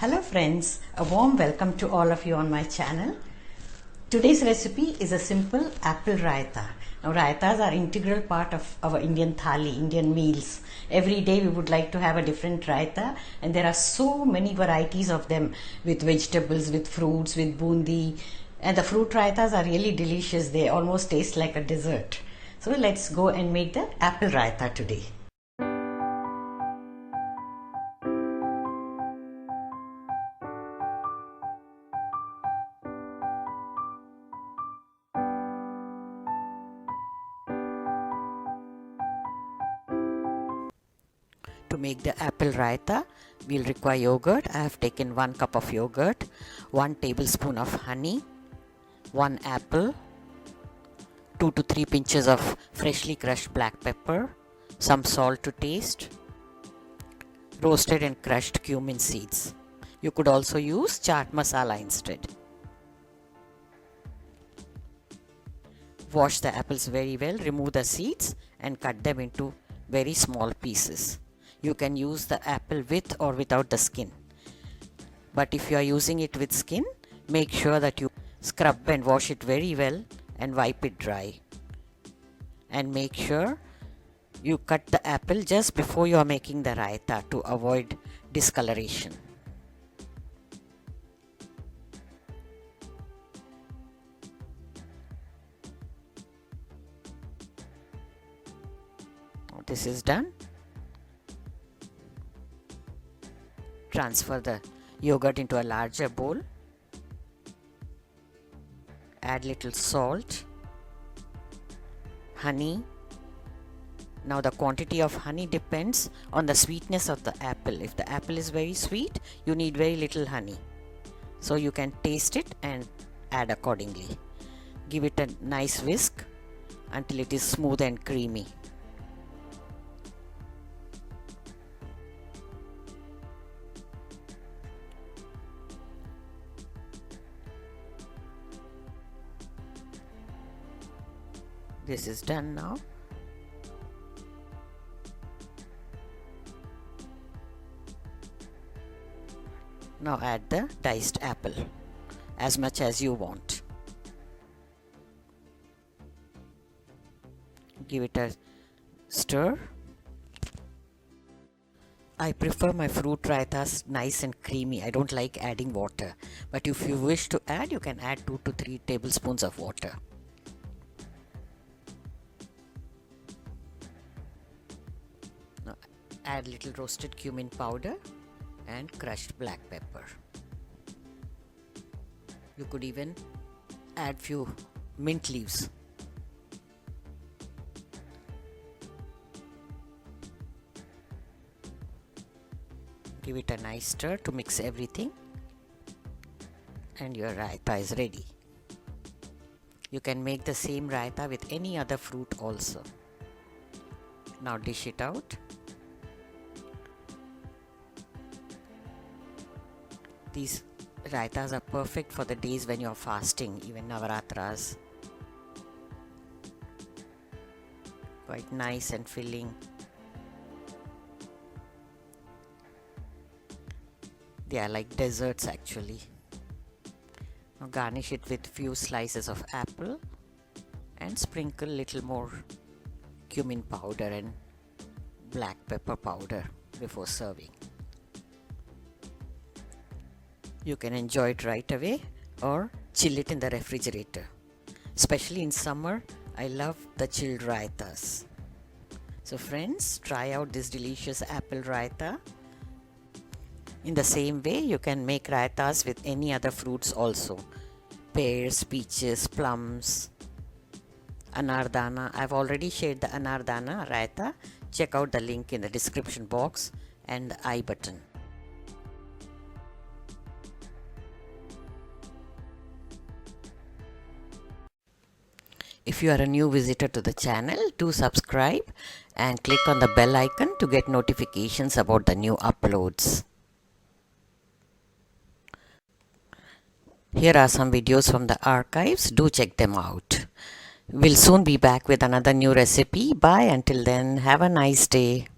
Hello friends, a warm welcome to all of you on my channel. Today's recipe is a simple apple raita. Now raitas are integral part of our Indian thali, Indian meals. Every day we would like to have a different raita, and there are so many varieties of them with vegetables, with fruits, with bundi, and the fruit raitas are really delicious. They almost taste like a dessert. So let's go and make the apple raita today. To make the apple raita, we'll require yogurt. I have taken 1 cup of yogurt, 1 tablespoon of honey, 1 apple, 2 to 3 pinches of freshly crushed black pepper, some salt to taste, roasted and crushed cumin seeds. You could also use chaat masala instead. Wash the apples very well, remove the seeds and cut them into very small pieces. You can use the apple with or without the skin, but if you are using it with skin, make sure that you scrub and wash it very well and wipe it dry, and make sure you cut the apple just before you are making the raita to avoid discoloration. This is done. Transfer the yogurt into a larger bowl. Add little salt, honey. Now the quantity of honey depends on the sweetness of the apple. If the apple is very sweet, you need very little honey. So you can taste it and add accordingly. Give it a nice whisk until it is smooth and creamy. This is done now. Now add the diced apple, as much as you want. Give it a stir. I prefer my fruit raitas nice and creamy. I don't like adding water, but if you wish to add, you can add 2 to 3 tablespoons of water. Add little roasted cumin powder and crushed black pepper. You could even add few mint leaves. Give it a nice stir to mix everything, and your raita is ready. You can make the same raita with any other fruit also. Now dish it out. These raitas are perfect for the days when you are fasting, even Navaratras. Quite nice and filling. They are like desserts actually. Now garnish it with few slices of apple and sprinkle little more cumin powder and black pepper powder before serving. You can enjoy it right away or chill it in the refrigerator. Especially in summer, I love the chilled raitas. So friends, try out this delicious apple raita. In the same way, you can make raitas with any other fruits also. Pears, peaches, plums, anardana. I've already shared the anardana raita. Check out the link in the description box and the I button. If you are a new visitor to the channel, do subscribe and click on the bell icon to get notifications about the new uploads. Here are some videos from the archives. Do check them out. We'll soon be back with another new recipe. Bye. Until then, have a nice day.